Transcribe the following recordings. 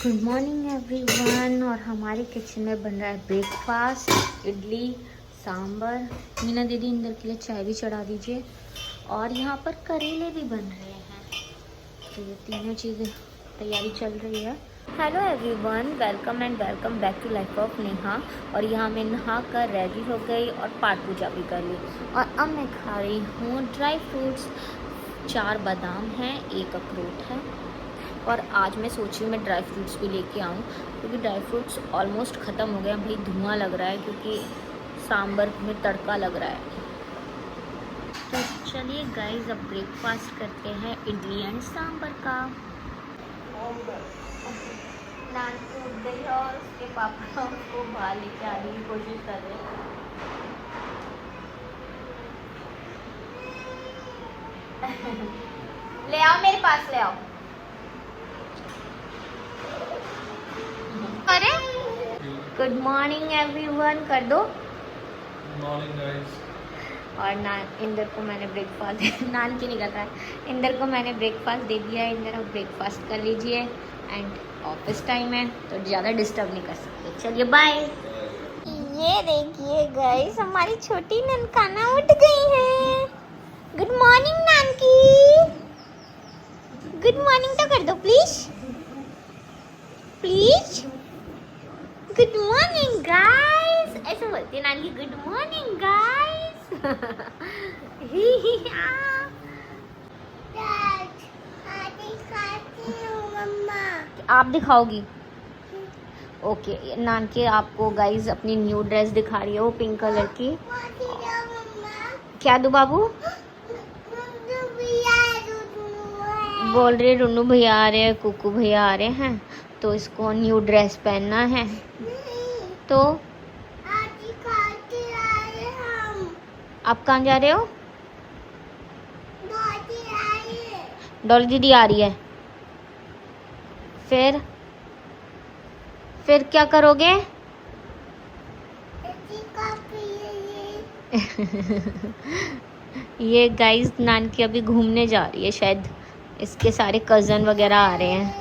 Good morning everyone. और हमारे kitchen में बन रहा है ब्रेकफास्ट, इडली सांबर। मीना दीदी इंदर के लिए चाय भी चढ़ा दीजिए। और यहाँ पर करेले भी बन रहे हैं। तो ये तीनों चीज़ें तैयारी चल रही है। Hello everyone, welcome and welcome back to life of Neha. और यहाँ मैं नहा कर रेडी हो गई और पाठ पूजा भी कर ली। और अब मैं खा रही हूँ ड्राई फ्रूट्स। 4 बादाम हैं, 1 अखरोट है। और आज मैं सोच रही हूँ मैं ड्राई फ्रूट्स भी लेके आऊँ, क्योंकि ड्राई फ्रूट्स ऑलमोस्ट ख़त्म हो गए। भाई धुआं लग रहा है क्योंकि सांबर में तड़का लग रहा है। तो चलिए गाइस, अब ब्रेकफास्ट करते हैं इडली एंड सांबर का। नान टूट गई और उसके पापा उसको बाहर लेके आने की कोशिश कर रहे हैं। ले आओ, मेरे पास ले आओ। अरे गुड मॉर्निंग एवरीवन कर दो। Good morning guys. और नान इंदर को मैंने ब्रेकफास्ट नान की निकल रहा है। इंदर को मैंने ब्रेकफास्ट दे दिया है। इंदर अब ब्रेकफास्ट कर लीजिए। एंड ऑफिस टाइम है तो ज़्यादा डिस्टर्ब नहीं कर सकते। चलिए बाय। ये देखिए गाइस, हमारी छोटी ननकाना उठ गई है। Good morning Nanaki. Good morning तो कर दो please please. Good morning guys, ऐसे बोलती है नानी। Good morning guys. आप दिखाओगी? ओके, नान के आपको गाइस अपनी न्यू ड्रेस दिखा रही है, वो पिंक कलर की। क्या दो बाबू? बोल रहे रुन्नू भैया आ रहे हैं, कुकू भैया आ रहे हैं, तो इसको न्यू ड्रेस पहनना है। तो आप कहाँ जा रहे हो? डॉली दीदी आ रही है। फिर क्या करोगे? ये गाइस नान की अभी घूमने जा रही है, शायद इसके सारे कज़न वगैरह आ रहे हैं।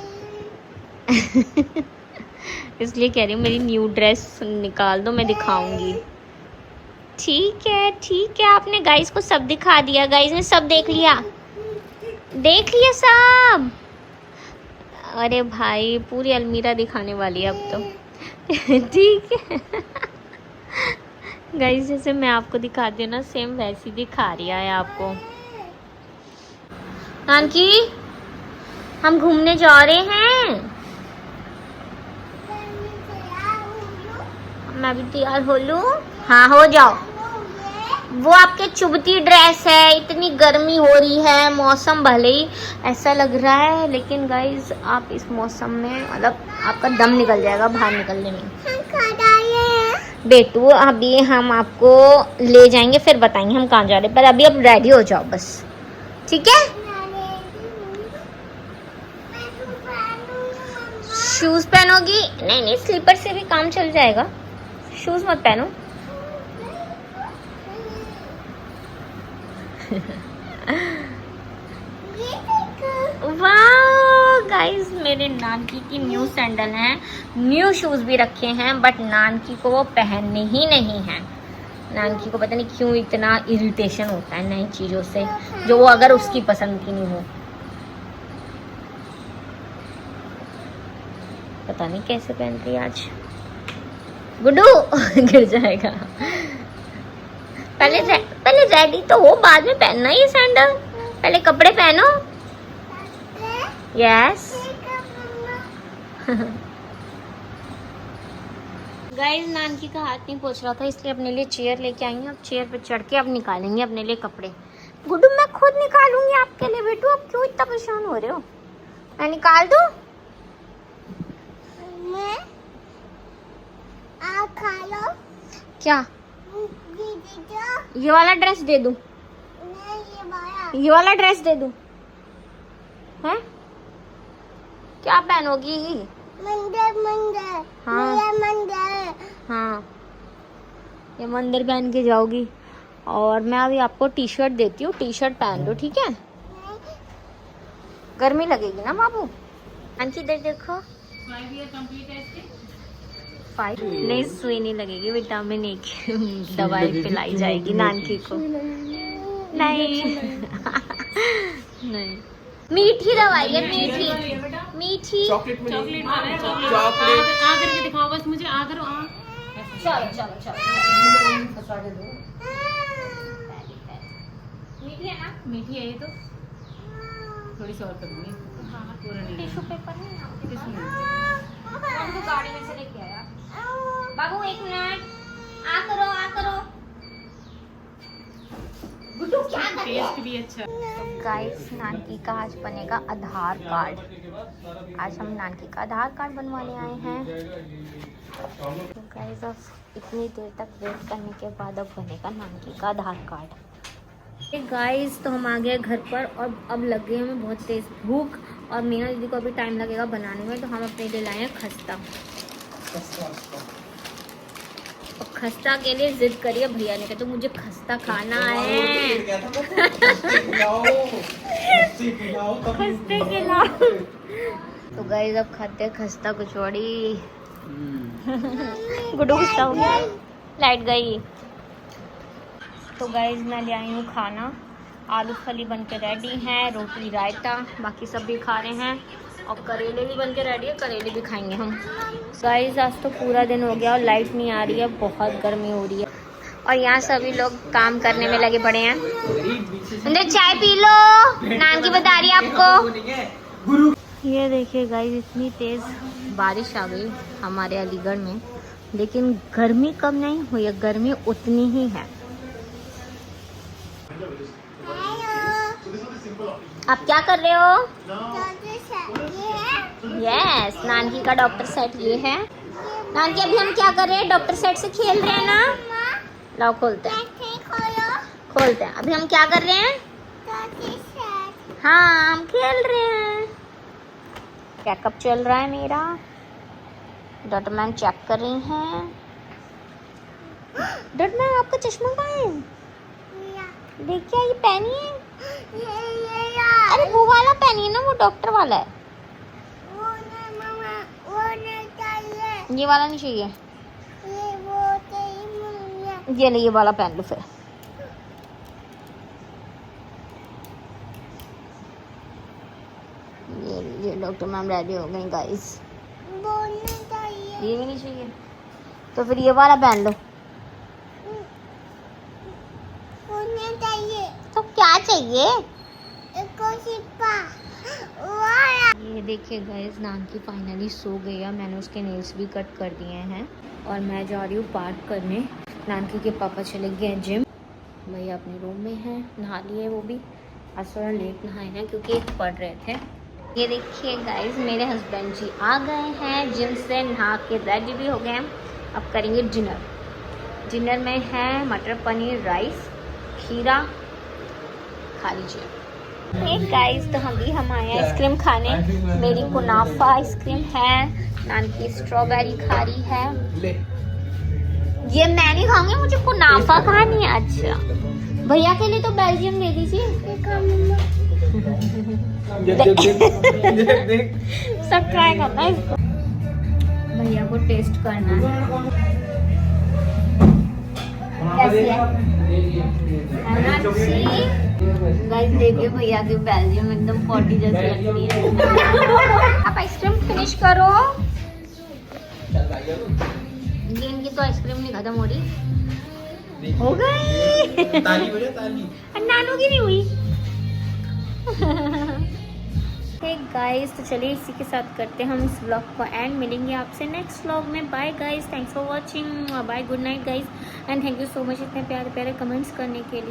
इसलिए कह रही हूँ मेरी न्यू ड्रेस निकाल दो, मैं दिखाऊंगी। ठीक है, आपने गाइस को सब दिखा दिया। गाइस ने सब देख लिया सब। अरे भाई पूरी अलमीरा दिखाने वाली है अब तो। ठीक है गाइस, जैसे मैं आपको दिखाती हूँ ना, सेम वैसी दिखा रही है आपको। नानकी हम घूमने जा रहे हैं। मैं भी तैयार हो लूं? हाँ हो जाओ। वो आपके चुभती ड्रेस है, इतनी गर्मी हो रही है। मौसम भले ही ऐसा लग रहा है, लेकिन गाइज आप इस मौसम में मतलब आपका दम निकल जाएगा बाहर निकलने में। बेटू अभी हम आपको ले जाएंगे, फिर बताएंगे हम कहाँ जा रहे हैं, पर अभी आप रेडी हो जाओ बस, ठीक है? शूज पहनोगी? नहीं, स्लीपर से भी काम चल जाएगा। शूज मत पहनो। वाह गाइस, मेरे नानकी की न्यू सैंडल हैं। न्यू शूज भी रखे हैं, बट नानकी को वो पहनने ही नहीं है। नानकी को पता नहीं क्यों इतना इरिटेशन होता है नई चीजों से, जो वो अगर उसकी पसंद की नहीं हो। पता नहीं कैसे पहन रही आज। गुड्डू गिर जाएगा। पहले रेडी तो हो, बाद में पहनना ये सैंडल। पहले कपड़े पहनो। यस गाइस, नानकी का हाथ नहीं पहुंच रहा था, इसलिए अपने लिए चेयर लेके आई हैं। अब चेयर पे चढ़ के अब निकालेंगे अपने लिए कपड़े। गुड्डू मैं खुद निकालूंगी आपके लिए। बेटू अब क्यों इतना परेशान हो रहे हो? मैं निकाल दूं? आप खा लो। क्या? ये वाला ड्रेस दे दूं? ये वाला ड्रेस दे दूं? हैं? क्या पहनोगी? मंदिर। हाँ, ये मंदिर पहन के जाओगी। और मैं अभी आपको टी शर्ट देती हूँ, टी शर्ट पहन लो, ठीक है? गर्मी लगेगी ना बाबू। आंटी इधर देखो, 5 ईयर कंप्लीट है इसके। 5 नहीं, सुई नहीं लगेगी, विटामिन ए की दवाई पिलाई जाएगी नानकी को। नहीं नहीं, मीठी दवाई है, मीठी मीठी। चॉकलेट में चॉकलेट वाला है, चॉकलेट। चॉकलेट। आ करके दिखाओ बस मुझे, आ करो, आ। चलो चलो चलो, मीठी है ना? मीठी है ये तो, थोड़ी सी और कर दूंगी। पूरा नहीं टिश्यू पेपर नहीं है? टिश्यू नहीं। हम तो गाड़ी में से लेके आया। बाबू 1 मिनट, आ करो आ करो। गुड्डू क्या कर रही है? टेस्ट भी अच्छा है। गाइस, नानकी का आज बनेगा आधार कार्ड। आज हम नानकी का आधार कार्ड बनवाने आए हैं। तो गाइस, अब इतनी देर तक वेट करने के बाद अब बनेगा नानकी का आधार कार्ड। गाइस, तो हम आ गए घर पर और अब लग गई हमें बहुत तेज भूख, और मीना दीदी को अभी टाइम लगेगा बनाने में, तो हम अपने लिए लाए हैं खस्ता। और खस्ता के लिए जिद करिए भैया ने, कहते मुझे खस्ता खाना है। खस्ते खिलाओ। तो गाइस, अब खाते हैं खस्ता कचौड़ी। गुड्डू गुस्सा हो गया, लाइट गई। तो गाइस, मैं ले आई हूँ खाना। आलू फली बन के रेडी हैं, रोटी रायता, बाकी सब भी खा रहे हैं, और करेले भी बन के रेडी है, करेले भी खाएंगे हम। गाइस, आज तो पूरा दिन हो गया और लाइट नहीं आ रही है, बहुत गर्मी हो रही है, और यहाँ सभी लोग काम करने में लगे पड़े हैं। अंदर चाय पी लो, नान की बता रही है आपको। ये देखिए गाइस, इतनी तेज बारिश आ गई हमारे अलीगढ़ में, लेकिन गर्मी कम नहीं हुई है, गर्मी उतनी ही है। आप क्या कर रहे हो? यस, नानकी का डॉक्टर सेट ये है। नानकी, अभी हम क्या कर रहे हैं? डॉक्टर सेट से खेल रहे हैं ना। लाओ खोलते हैं, खोलते हैं। अभी हम क्या कर रहे हैं? हाँ, हम खेल रहे हैं। चेकअप चल रहा है मेरा, डॉक्टर मैम चेक कर रही हैं। डॉक्टर मैम, आपका चश्मा कहाँ है? देखिए, ये पहनी है। अरे वो वाला पहनी है ना, वो डॉक्टर वाला है। ये वाला नहीं चाहिए? ये नहीं, ये वाला पहन लो फिर। ये डॉक्टर मैम रेडी हो गई गाइस। ये भी नहीं चाहिए तो फिर ये वाला पहन लो। तो क्या चाहिए? ये देखिए गाइस, नानकी फाइनली सो गई है। मैंने उसके नेल्स भी कट कर दिए हैं, और मैं जा रही हूँ पार्क करने। नानकी के पापा चले गए जिम, भैया अपने रूम में हैं, नहा लिए वो भी। आज थोड़ा लेट नहाए हैं क्योंकि पढ़ रहे थे। ये देखिए गाइस, मेरे हस्बैंड जी आ गए हैं जिम से, नहा के रेडी भी हो गए हैं। अब करेंगे डिनर। डिनर में है मटर पनीर, राइस, खीरा, खा लीजिए। गाइस, तो हम आए हैं आइसक्रीम खाने। मेरी कुनाफा आइसक्रीम है, नानकी स्ट्रॉबेरी खा रही है। ये मैं नहीं खाऊंगी, मुझे कुनाफा खानी है। अच्छा, भैया के लिए तो बेल्जियम दे दीजिए। सब ट्राई करना है इसको, भैया को टेस्ट करना है। कैसी है? गाइस, देखिए भैया की बेल्जियम एकदम 40 जैसी लगती है। आप आइसक्रीम फिनिश करो। ये इनकी तो आइसक्रीम नहीं खत्म हो रही। हो गई। ताली बजा, ताली। नानू की नहीं हुई। गाइस, तो चलिए इसी के साथ करते हैं हम इस व्लॉग को एंड। मिलेंगे आपसे नेक्स्ट व्लॉग में। Bye guys, thanks for watching. Bye, good night guys, and thank you so much इतने प्यारे प्यारे कमेंट्स करने के लिए।